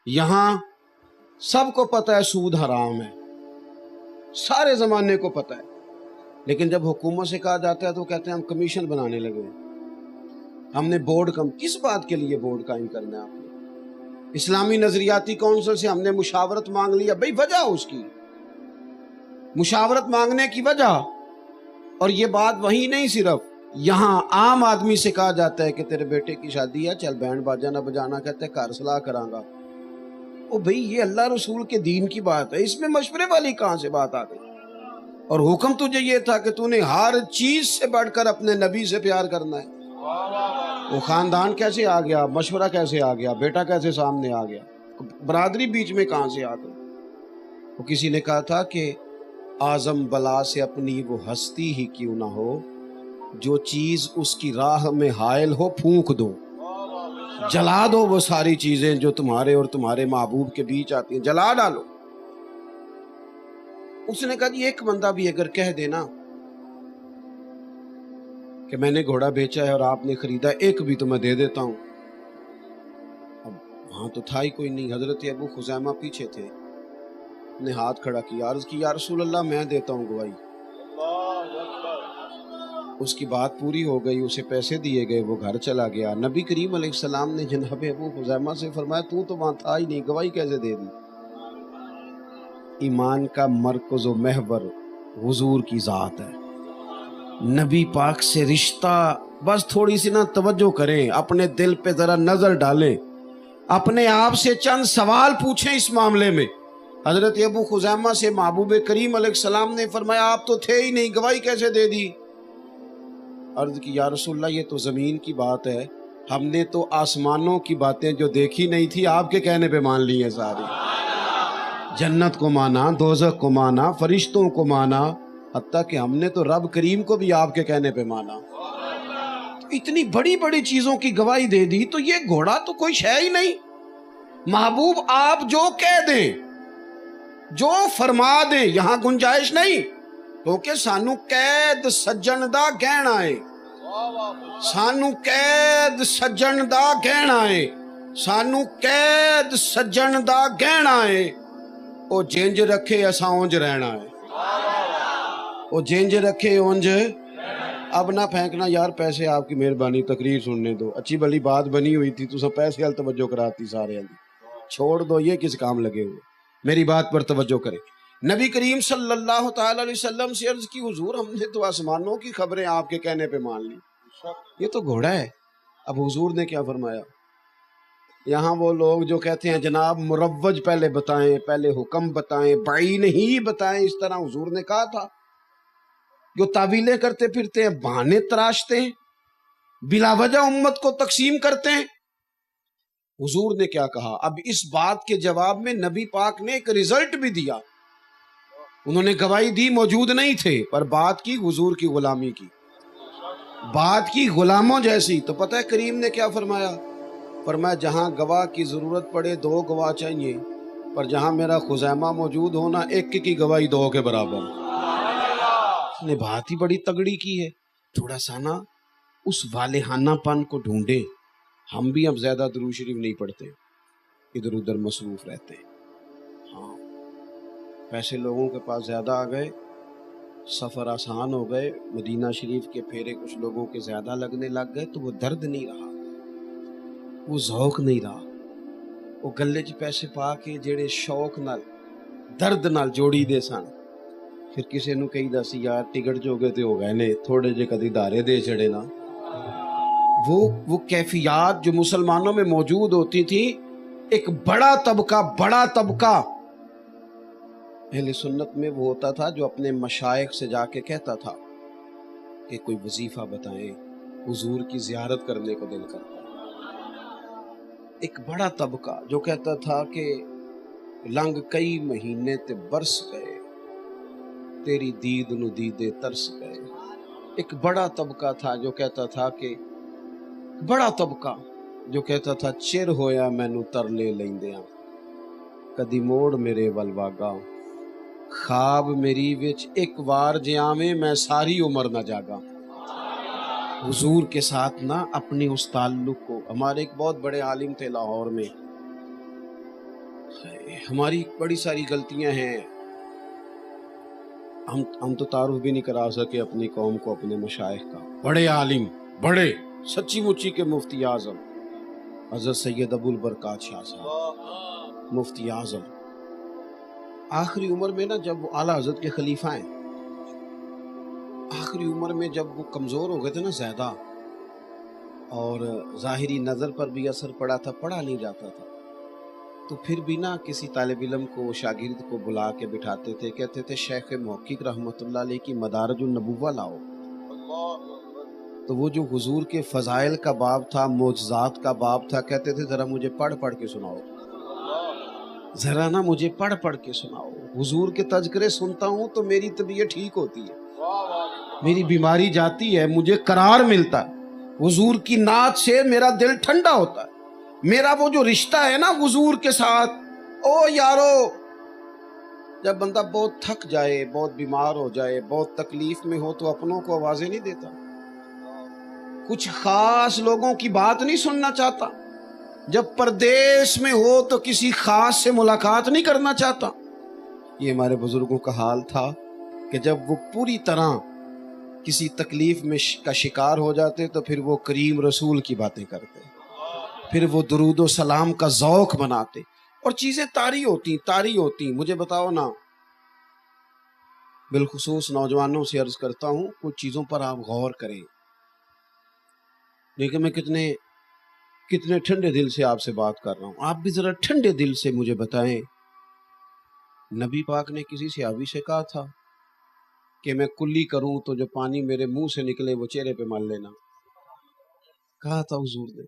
یہاں سب کو پتہ ہے سود حرام ہے، سارے زمانے کو پتہ ہے، لیکن جب حکومت سے کہا جاتا ہے تو کہتے ہیں ہم کمیشن بنانے لگے، ہم نے بورڈ کس بات کے لیے بورڈ قائم کرنا ہے؟ آپ نے اسلامی نظریاتی کونسل سے ہم نے مشاورت مانگ لیا، بھئی وجہ اس کی مشاورت مانگنے کی وجہ، اور یہ بات وہی نہیں، صرف یہاں عام آدمی سے کہا جاتا ہے کہ تیرے بیٹے کی شادی ہے، چل بینڈ باجا نہ بجانا، کہتے ہیں گھر صلاح کراں گا۔ او بھئی یہ اللہ رسول کے دین کی بات ہے، اس میں مشورے والی کہاں سے بات آ گئی؟ اور حکم تجھے یہ تھا کہ تو نے ہر چیز سے بڑھ کر اپنے نبی سے پیار کرنا ہے۔ وہ خاندان کیسے آ گیا، مشورہ کیسے آ گیا، بیٹا کیسے سامنے آ گیا، برادری بیچ میں کہاں سے آ گئی؟ وہ کسی نے کہا تھا کہ اعظم بلا سے اپنی وہ ہستی ہی کیوں نہ ہو، جو چیز اس کی راہ میں حائل ہو پھونک دو، جلا دو وہ ساری چیزیں جو تمہارے اور تمہارے محبوب کے بیچ آتی ہیں، جلا ڈالو۔ اس نے کہا جی ایک بندہ بھی اگر کہہ دینا کہ میں نے گھوڑا بیچا ہے اور آپ نے خریدا، ایک بھی تو میں دے دیتا ہوں۔ اب وہاں تو تھا ہی کوئی نہیں، حضرت ابو خزیمہ پیچھے تھے، نے ہاتھ کھڑا کیا، عرض کی یا رسول اللہ میں دیتا ہوں گواہی۔ اس کی بات پوری ہو گئی، اسے پیسے دیے گئے، وہ گھر چلا گیا۔ نبی کریم علیہ السلام نے جناب ابو خزیمہ سے فرمایا تو وہاں تھا ہی نہیں، گواہی کیسے دے دی؟ ایمان کا مرکز و محور حضور کی ذات ہے، نبی پاک سے رشتہ، بس تھوڑی سی نا توجہ کریں، اپنے دل پہ ذرا نظر ڈالیں، اپنے آپ سے چند سوال پوچھیں اس معاملے میں۔ حضرت ابو خزیمہ سے محبوب کریم علیہ السلام نے فرمایا آپ تو تھے ہی نہیں، گواہی کیسے دے دی؟ عرض کی یا رسول اللہ یہ تو زمین کی بات ہے، ہم نے تو آسمانوں کی باتیں جو دیکھی نہیں تھی آپ کے کہنے پہ مان لی ہیں ساری، جنت کو مانا، دوزخ کو مانا، فرشتوں کو مانا، حتیٰ کہ ہم نے تو رب کریم کو بھی آپ کے کہنے پہ مانا۔ اتنی بڑی بڑی چیزوں کی گواہی دے دی، تو یہ گھوڑا تو کوئی شے ہی نہیں، محبوب آپ جو کہہ دیں، جو فرما دیں، یہاں گنجائش نہیں، کیونکہ سانو قید سجن دا گہنا ہے، سانو قید سجن دا گہنا ہے، سانو قید سجن دا گہنا ہے، او جنج رکھے اساں اونج رہنا ہے، او جنج رکھے اونج۔ اب نہ پھینکنا یار، پیسے آپ کی مہربانی، تقریر سننے دو، اچھی بھلی بات بنی ہوئی تھی تو سب پیسے ہل توجہ کراتی سارے ہل، چھوڑ دو یہ کس کام لگے ہوئے، میری بات پر توجہ کریں۔ نبی کریم صلی اللہ تعالی علیہ وسلم سے عرض کی حضور ہم نے تو آسمانوں کی خبریں آپ کے کہنے پہ مان لی، یہ تو گھوڑا ہے۔ اب حضور نے کیا فرمایا؟ یہاں وہ لوگ جو کہتے ہیں جناب مروج پہلے بتائیں، پہلے حکم بتائیں، بعین ہی بتائیں، اس طرح حضور نے کہا تھا؟ جو تعویلیں کرتے پھرتے ہیں، بہانے تراشتے ہیں، بلا وجہ امت کو تقسیم کرتے ہیں۔ حضور نے کیا کہا؟ اب اس بات کے جواب میں نبی پاک نے ایک رزلٹ بھی دیا، انہوں نے گواہی دی، موجود نہیں تھے، پر بات کی حضور کی غلامی کی، بات کی غلاموں جیسی۔ تو پتہ ہے کریم نے کیا فرمایا؟ فرمایا جہاں گواہ کی ضرورت پڑے 2 گواہ چاہیے، پر جہاں میرا خزیمہ موجود ہونا، 1 کی گواہی 2 کے برابر۔ اس نے بات ہی بڑی تگڑی کی ہے۔ تھوڑا سا نا اس والہانہ پن کو ڈھونڈے، ہم بھی اب زیادہ درود شریف نہیں پڑھتے، ادھر ادھر مصروف رہتے ہیں۔ ہاں پیسے لوگوں کے پاس زیادہ آ گئے، سفر آسان ہو گئے، مدینہ شریف کے پھیرے کچھ لوگوں کے زیادہ لگنے لگ گئے، تو وہ درد نہیں رہا، وہ ذوق نہیں رہا، وہ گلے چ پیسے پا کے جڑے شوق نال درد نال جوڑی دے سن، پھر کسی نو کہی دا سی یار ٹکٹ جو گئے تے ہو گئے نے، تھوڑے جے کدی دھارے دے چڑے نا۔ وہ کیفیات جو مسلمانوں میں موجود ہوتی تھی، ایک بڑا طبقہ اہل سنت میں وہ ہوتا تھا جو اپنے مشائخ سے جا کے کہتا تھا کہ کوئی وظیفہ بتائیں، حضور کی زیارت کرنے کو دل کرتا ہے۔ ایک بڑا طبقہ جو کہتا تھا کہ لنگ کئی مہینے تے برس گئے، تیری دید نو دیدے ترس گئے۔ ایک بڑا طبقہ تھا جو کہتا تھا کہ چر ہویا مینو ترلے لیندیاں، کدی موڑ میرے ول واگا، خواب میری وچ ایک وار جے آویں میں ساری عمر نہ جاگا۔ حضور کے ساتھ نا اپنے اس تعلق کو، ہمارے ایک بہت بڑے عالم تھے لاہور میں، ہماری بڑی ساری غلطیاں ہیں، ہم تو تعارف بھی نہیں کرا سکے اپنی قوم کو اپنے مشائخ کا، بڑے عالم، بڑے سچی مچی کے مفتی اعظم حضرت سید ابو البرکات شاہ صاحب مفتی اعظم، آخری عمر میں نا جب وہ اعلیٰ حضرت کے خلیفہ ہیں، آخری عمر میں جب وہ کمزور ہو گئے تھے نا زیادہ، اور ظاہری نظر پر بھی اثر پڑا تھا، پڑھا نہیں جاتا تھا، تو پھر بھی نا کسی طالب علم کو، شاگرد کو بلا کے بٹھاتے تھے، کہتے تھے شیخ محقق رحمۃ اللہ علیہ کی مدارج النبوہ لاؤ، تو وہ جو حضور کے فضائل کا باب تھا، معجزات کا باب تھا، کہتے تھے ذرا مجھے پڑھ پڑھ کے سناؤ، ذرا نا مجھے پڑھ پڑھ کے سناؤ، حضور کے تذکرے سنتا ہوں تو میری طبیعت ٹھیک ہوتی ہے، میری بیماری جاتی ہے، مجھے قرار ملتا ہے، حضور کی نعت سے میرا دل ٹھنڈا ہوتا ہے، میرا وہ جو رشتہ ہے نا حضور کے ساتھ، او یارو، جب بندہ بہت تھک جائے، بہت بیمار ہو جائے، بہت تکلیف میں ہو تو اپنوں کو آوازیں نہیں دیتا، کچھ خاص لوگوں کی بات نہیں سننا چاہتا، جب پردیس میں ہو تو کسی خاص سے ملاقات نہیں کرنا چاہتا۔ یہ ہمارے بزرگوں کا حال تھا کہ جب وہ پوری طرح کسی تکلیف میں کا شکار ہو جاتے تو پھر وہ کریم رسول کی باتیں کرتے، پھر وہ درود و سلام کا ذوق بناتے، اور چیزیں طاری ہوتی۔ مجھے بتاؤ نا، بالخصوص نوجوانوں سے عرض کرتا ہوں، کچھ چیزوں پر آپ غور کریں، دیکھیں میں کتنے ٹھنڈے دل سے آپ سے بات کر رہا ہوں، آپ بھی ذرا ٹھنڈے دل سے مجھے بتائیں، نبی پاک نے کسی صحابی سے کہا تھا کہ میں کلی کروں تو جو پانی میرے منہ سے نکلے وہ چہرے پہ مل لینا؟ کہا تھا حضور نے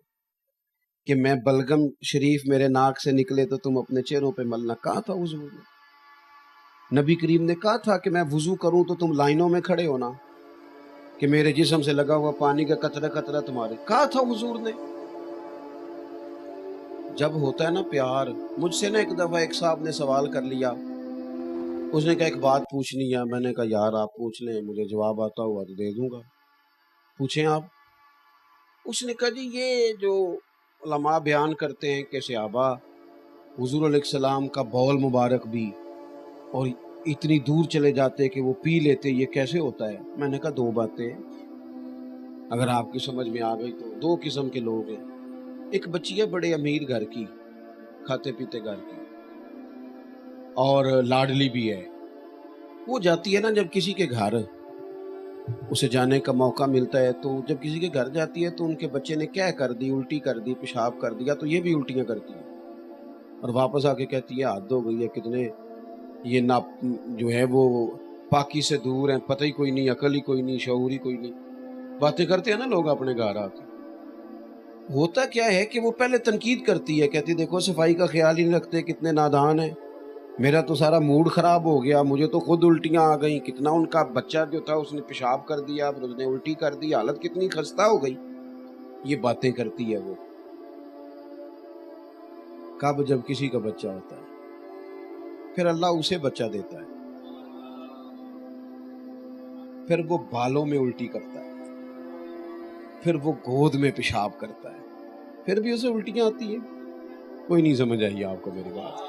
کہ میں بلغم شریف میرے ناک سے نکلے تو تم اپنے چہروں پہ ملنا؟ کہا تھا حضور نے۔ نبی کریم نے کہا تھا کہ میں وضو کروں تو تم لائنوں میں کھڑے ہونا کہ میرے جسم سے لگا ہوا پانی کا قطرہ قطرہ تمہارے؟ کہا تھا حضور نے۔ جب ہوتا ہے نا پیار، مجھ سے نا ایک دفعہ ایک صاحب نے سوال کر لیا، اس نے کہا ایک بات پوچھنی ہے، میں نے کہا یار آپ پوچھ لیں، مجھے جواب آتا ہوا تو دے دوں گا، پوچھیں آپ۔ اس نے کہا جی یہ جو علماء بیان کرتے ہیں کہ صحابہ حضور علیہ السلام کا بول مبارک بھی اور اتنی دور چلے جاتے کہ وہ پی لیتے، یہ کیسے ہوتا ہے؟ میں نے کہا دو باتیں اگر آپ کی سمجھ میں آ گئی تو، دو قسم کے لوگ ہیں، ایک بچی ہے بڑے امیر گھر کی، کھاتے پیتے گھر کی، اور لاڈلی بھی ہے، وہ جاتی ہے نا جب کسی کے گھر اسے جانے کا موقع ملتا ہے، تو جب کسی کے گھر جاتی ہے تو ان کے بچے نے کیا کر دی، الٹی کر دی، پیشاب کر دیا، تو یہ بھی الٹیاں کرتی ہے، اور واپس آ کے کہتی ہے حد ہو گئی ہے، کتنے یہ نا جو ہے وہ پاکی سے دور ہیں، پتہ ہی کوئی نہیں، عقل ہی کوئی نہیں، شعور ہی کوئی نہیں، باتیں کرتے ہیں نا لوگ اپنے گھر آ کے۔ ہوتا کیا ہے کہ وہ پہلے تنقید کرتی ہے، کہتی دیکھو صفائی کا خیال ہی نہیں رکھتے، کتنے نادان ہیں، میرا تو سارا موڈ خراب ہو گیا، مجھے تو خود الٹیاں آ گئیں، کتنا ان کا بچہ جو تھا اس نے پیشاب کر دیا، پھر اس نے الٹی کر دی، حالت کتنی خستہ ہو گئی، یہ باتیں کرتی ہے وہ۔ کب؟ جب کسی کا بچہ ہوتا ہے، پھر اللہ اسے بچہ دیتا ہے، پھر وہ بالوں میں الٹی کرتا ہے، پھر وہ گود میں پیشاب کرتا ہے، پھر بھی اسے الٹیاں آتی ہیں۔ کوئی نہیں سمجھ آئی آپ کو میری بات؟